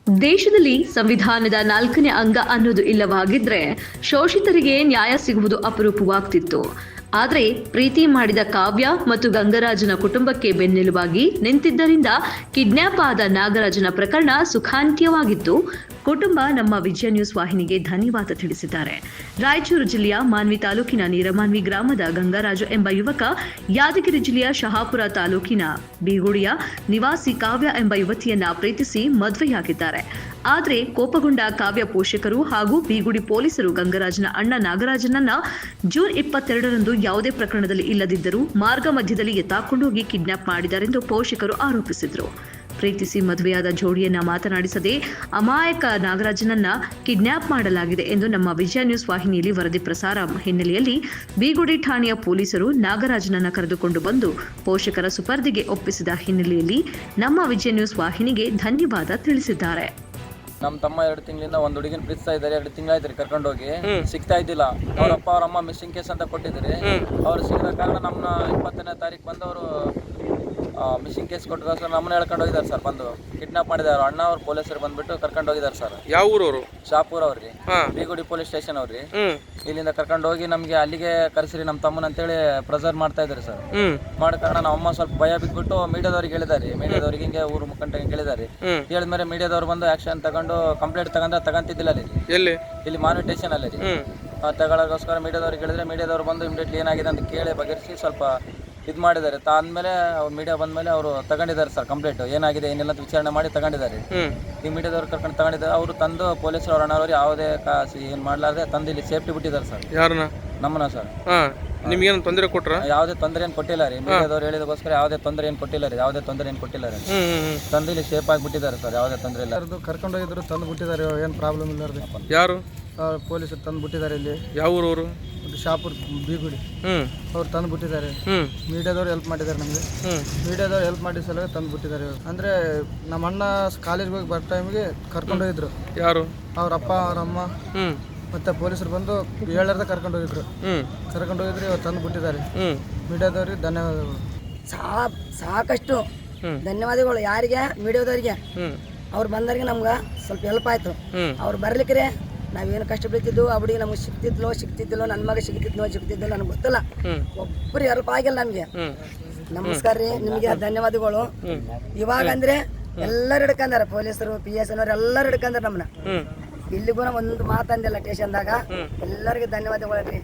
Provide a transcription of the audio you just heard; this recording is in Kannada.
ದೇಶದಲ್ಲಿ ಸಂವಿಧಾನದ 4ನೇ ಅಂಗ ಅನ್ನೋದು ಇಲ್ಲವಾಗಿದ್ರೆ ಶೋಷಿತರಿಗೆ ನ್ಯಾಯ ಸಿಗುವುದು ಅಪರೂಪವಾಗ್ತಿತ್ತು. ಆದರೆ ಪ್ರೀತಿ ಮಾಡಿದ ಕಾವ್ಯ ಮತ್ತು ಗಂಗರಾಜನ ಕುಟುಂಬಕ್ಕೆ ಬೆನ್ನೆಲುಬಾಗಿ ನಿಂತಿದ್ದರಿಂದ ಕಿಡ್ನ್ಯಾಪ್ ಆದ ನಾಗರಾಜನ ಪ್ರಕರಣ ಸುಖಾಂತ್ಯವಾಗಿತ್ತು. ಕುಟುಂಬ ನಮ್ಮ ವಿಜಯ ನ್ಯೂಸ್ ವಾಹಿನಿಗೆ ಧನ್ಯವಾದ ತಿಳಿಸಿದ್ದಾರೆ. ರಾಯಚೂರು ಜಿಲ್ಲೆಯ ಮಾನ್ವಿ ತಾಲೂಕಿನ ನೀರಮಾನ್ವಿ ಗ್ರಾಮದ ಗಂಗರಾಜು ಎಂಬ ಯುವಕ ಯಾದಗಿರಿ ಜಿಲ್ಲೆಯ ಶಹಾಪುರ ತಾಲೂಕಿನ ಬೀಗುಡಿಯ ನಿವಾಸಿ ಕಾವ್ಯ ಎಂಬ ಯುವತಿಯನ್ನ ಪ್ರೀತಿಸಿ ಮದುವೆಯಾಗಿದ್ದಾರೆ. ಆದರೆ ಕೋಪಗೊಂಡ ಕಾವ್ಯ ಪೋಷಕರು ಹಾಗೂ ಬೀಗುಡಿ ಪೊಲೀಸರು ಗಂಗರಾಜನ ಅಣ್ಣ ನಾಗರಾಜನನ್ನ ಜೂನ್ 22ರಂದು ಯಾವುದೇ ಪ್ರಕರಣದಲ್ಲಿ ಇಲ್ಲದಿದ್ದರೂ ಮಾರ್ಗ ಮಧ್ಯದಲ್ಲಿ ಎತ್ತಾಕೊಂಡೋಗಿ ಕಿಡ್ನಾಪ್ ಮಾಡಿದ್ದಾರೆಂದು ಪೋಷಕರು ಆರೋಪಿಸಿದರು. ಪ್ರೀತಿಸಿ ಮದುವೆಯಾದ ಜೋಡಿಯನ್ನ ಮಾತನಾಡಿಸದೆ ಅಮಾಯಕ ನಾಗರಾಜನನ್ನ ಕಿಡ್ನಾಪ್ ಮಾಡಲಾಗಿದೆ ಎಂದು ನಮ್ಮ ವಿಜಯ ನ್ಯೂಸ್ ವಾಹಿನಿಯಲ್ಲಿ ವರದಿ ಪ್ರಸಾರ ಹಿನ್ನೆಲೆಯಲ್ಲಿ ಬೀಗುಡಿ ಠಾಣೆಯ ಪೊಲೀಸರು ನಾಗರಾಜನನ್ನ ಕರೆದುಕೊಂಡು ಬಂದು ಪೋಷಕರ ಸುಪರ್ದಿಗೆ ಒಪ್ಪಿಸಿದ ಹಿನ್ನೆಲೆಯಲ್ಲಿ ನಮ್ಮ ವಿಜಯ ನ್ಯೂಸ್ ವಾಹಿನಿಗೆ ಧನ್ಯವಾದ ತಿಳಿಸಿದ್ದಾರೆ. ನಮ್ಮ ತಮ್ಮ 2 ತಿಂಗಳಿಂದ ಒಂದು ಹುಡುಗಿನ ಪ್ರೀತಿಸ್ತಾ ಇದ್ದಾರೆ. 2 ತಿಂಗಳಾಯ್ತು ಕರ್ಕೊಂಡೋಗಿ ಸಿಗ್ತಾ ಇದ್ದಿಲ್ಲ. ಅವರಪ್ಪ ಅವರಮ್ಮ ಮಿಸ್ಸಿಂಗ್ ಕೇಸ್ ಅಂತ ಕೊಟ್ಟಿದ್ದಾರೆ. ಅವ್ರು ಸಿಗದ ಕಾರಣ ನಮ್ಮನ್ನ 20ನೇ ತಾರೀಕು ಬಂದು ಅವರು ಮಿಸ್ಸಿಂಗ್ ಕೇಸ್ ಕೊಟ್ಟರು ಸರ್. ನಮ್ಮನ್ನ ಹೇಳ್ಕೊಂಡು ಹೋಗಿದ್ದಾರೆ ಸರ್. ಬಂದು ಕಿಡ್ನಾಪ್ ಮಾಡಿದ್ದಾರೆ. ಅಣ್ಣ ಅವ್ರು ಪೊಲೀಸರು ಬಂದ್ಬಿಟ್ಟು ಕರ್ಕೊಂಡು ಹೋಗಿದ್ದಾರೆ ಸರ್. ಯಾವ ಊರವರು? ಶಾಪೂರ್ ಅವ್ರಿ, ಬೀಗುಡಿ ಪೊಲೀಸ್ ಸ್ಟೇಷನ್ ಅವ್ರಿ. ಇಲ್ಲಿಂದ ಕರ್ಕೊಂಡು ಹೋಗಿ ನಮಗೆ ಅಲ್ಲಿಗೆ ಕರೆಸಿರಿ ನಮ್ಮ ತಮ್ಮನ ಅಂತೇಳಿ ಪ್ರೆಸರ್ ಮಾಡ್ತಾ ಇದ್ದಾರೆ ಸರ್. ಮಾಡ ಕಾರಣ ನಮ್ಮ ಅಮ್ಮ ಸ್ವಲ್ಪ ಭಯ ಬಿಟ್ಬಿಟ್ಟು ಮೀಡಿಯಾದವ್ರಿಗೆ ಹೇಳಿದಾರೆ. ಮೀಡಿಯಾದವ್ರಿಗೆ ಹಿಂಗೆ ಊರು ಮುಖಂಡರಿಗೆ ಹೇಳಿದಾರೆ. ಹೇಳಿದ್ಮೇಲೆ ಮೀಡಿಯಾದವ್ರು ಬಂದು ಆಕ್ಷನ್ ತಗೊಂಡು ಕಂಪ್ಲೇಂಟ್ ತಗೊಂತಿದ್ದಿಲ್ಲ ಅಲ್ಲಿ ಇಲ್ಲಿ ಮಾನ್ವಿ ಸ್ಟೇಷನ್ ಅಲ್ಲಿ ತಗೊಳ್ಳೋಗೋಸ್ಕರ ಮೀಡಿಯಾದವ್ರಿಗೆ ಹೇಳಿದ್ರೆ ಮೀಡಿಯಾದವ್ರು ಬಂದು ಇಮಿಡಿಯೇಟ್ಲಿ ಏನಾಗಿದೆ ಅಂತ ಕೇಳಿ ಬಗೆಹರಿಸಿ ಸ್ವಲ್ಪ ಇದು ಮಾಡಿದ್ದಾರೆ. ಆದ್ಮೇಲೆ ಅವ್ರು ಮೀಡಿಯಾ ಬಂದ್ಮೇಲೆ ಅವರು ತಗೊಂಡಿದ್ದಾರೆ ಸರ್ ಕಂಪ್ಲೇಂಟ್ ಏನಾಗಿದೆ ಏನಿಲ್ಲ ಅಂತ ವಿಚಾರಣೆ ಮಾಡಿ ತಗೊಂಡಿದ್ದಾರೆ. ಈ ಮೀಡಿಯಾದವ್ರು ಕರ್ಕೊಂಡು ತಗೊಂಡಿದ್ದಾರೆ. ಅವರು ತಂದು ಪೊಲೀಸರು ಅವ್ರ ಅಣ್ಣವ್ರು ಯಾವುದೇ ಏನು ಮಾಡ್ಲಾರ್ದೆ ತಂದು ಇಲ್ಲಿ ಸೇಫ್ಟಿ ಬಿಟ್ಟಿದ್ದಾರೆ ಸರ್. ಯಾರನ್ನ? ನಮ್ಮನ್ನ ಸರ್. ನಿಮ್ಗೇನು ತೊಂದರೆ ಕೊಟ್ರ? ಯಾವುದೇ ತೊಂದರೆ ಏನು ಕೊಟ್ಟಿಲ್ಲ ರೀ. ಮೀಡಿಯಾದವ್ರು ಹೇಳಿದಕ್ಕೋಸ್ಕರ ಯಾವುದೇ ತೊಂದರೆ ಏನು ಕೊಟ್ಟಿಲ್ಲ ರೀ. ಯಾವುದೇ ತೊಂದರೆ ಏನು ಕೊಟ್ಟಿಲ್ಲ ರೀ. ತಂದು ಇಲ್ಲಿ ಸೇಫ್ ಆಗಿ ಬಿಟ್ಟಿದ್ದಾರೆ ಸರ್. ಯಾವುದೇ ತೊಂದರೆ ಇಲ್ಲ. ಕರ್ಕೊಂಡು ಹೋಗಿದ್ರು, ತಂದು ಬಿಟ್ಟಿದ್ದಾರೆ. ಏನು ಪ್ರಾಬ್ಲಮ್ ಇಲ್ಲ. ಯಾರು? ಪೊಲೀಸರು ತಂದು ಬಿಟ್ಟಿದ್ದಾರೆ. ಇಲ್ಲಿ ಯಾವ ಊರವರು? ಶಾಪುರ್ ಬೀಗುಡಿ. ಅವ್ರು ತಂದು ಬಿಟ್ಟಿದ್ದಾರೆ. ಮೀಡಿಯಾದವ್ರು ಹೆಲ್ಪ್ ಮಾಡಿದ್ದಾರೆ ನಮಗೆ. ಮೀಡಿಯಾದವ್ರು ಹೆಲ್ಪ್ ಮಾಡಿ ಸಲ ತಂದು ಬಿಟ್ಟಿದ್ದಾರೆ. ಅಂದ್ರೆ ನಮ್ಮ ಅಣ್ಣ ಕಾಲೇಜ್ಗೆ ಹೋಗಿ ಬರೋ ಟೈಮಿಗೆ ಕರ್ಕೊಂಡು ಹೋಗಿದ್ರು. ಯಾರು? ಅವ್ರ ಅಪ್ಪ ಅವ್ರ ಅಮ್ಮ ಮತ್ತೆ ಪೊಲೀಸರು ಬಂದು ಹೇಳಾರ್ದ ಕರ್ಕೊಂಡು ಹೋಗಿದ್ರು. ಕರ್ಕೊಂಡು ಹೋಗಿದ್ರೆ ಇವತ್ತು ತಂದು ಬಿಟ್ಟಿದ್ದಾರೆ. ಮೀಡಿಯಾದವ್ರಿಗೆ ಧನ್ಯವಾದಗಳು. ಸಾಕಷ್ಟು ಧನ್ಯವಾದಗಳು. ಯಾರಿಗೆ? ಮೀಡಿಯಾದವ್ರಿಗೆ. ಅವ್ರು ಬಂದವ್ರಿಗೆ ನಮ್ಗೆ ಸ್ವಲ್ಪ ಹೆಲ್ಪ್ ಆಯ್ತು. ಅವ್ರು ಬರ್ಲಿಕ್ಕೆ ನಾವೇನು ಕಷ್ಟ ಬೀಳ್ತಿದ್ವು. ಆ ಹುಡುಗಿ ನಮ್ಗೆ ಸಿಗ್ತಿದ್ದಿಲ್ಲೋ ನನ್ನ ಮಗ ಸಿಗ್ತಿದ್ದಿಲ್ಲೋ ನನಗೆ ಗೊತ್ತಿಲ್ಲ. ಒಬ್ಬರು ಹೆಲ್ಪ್ ಆಗಿಲ್ಲ ನಮಗೆ. ನಮಸ್ಕಾರ ರೀ, ನಿಮಗೆ ಧನ್ಯವಾದಗಳು. ಇವಾಗ ಅಂದ್ರೆ ಎಲ್ಲರೂ ಹಿಡ್ಕಂದಾರ. ಪೊಲೀಸರು, PSI ಅವ್ರು ಎಲ್ಲರೂ ಹಿಡ್ಕಂದಾರ ನಮ್ಮನ್ನ. ಇಲ್ಲಿಗೂ ಒಂದು ಮಾತಂದಿಲ್ಲ ಸ್ಟೇಷನ್ದಾಗ. ಎಲ್ಲರಿಗೂ ಧನ್ಯವಾದಗಳು ರೀ.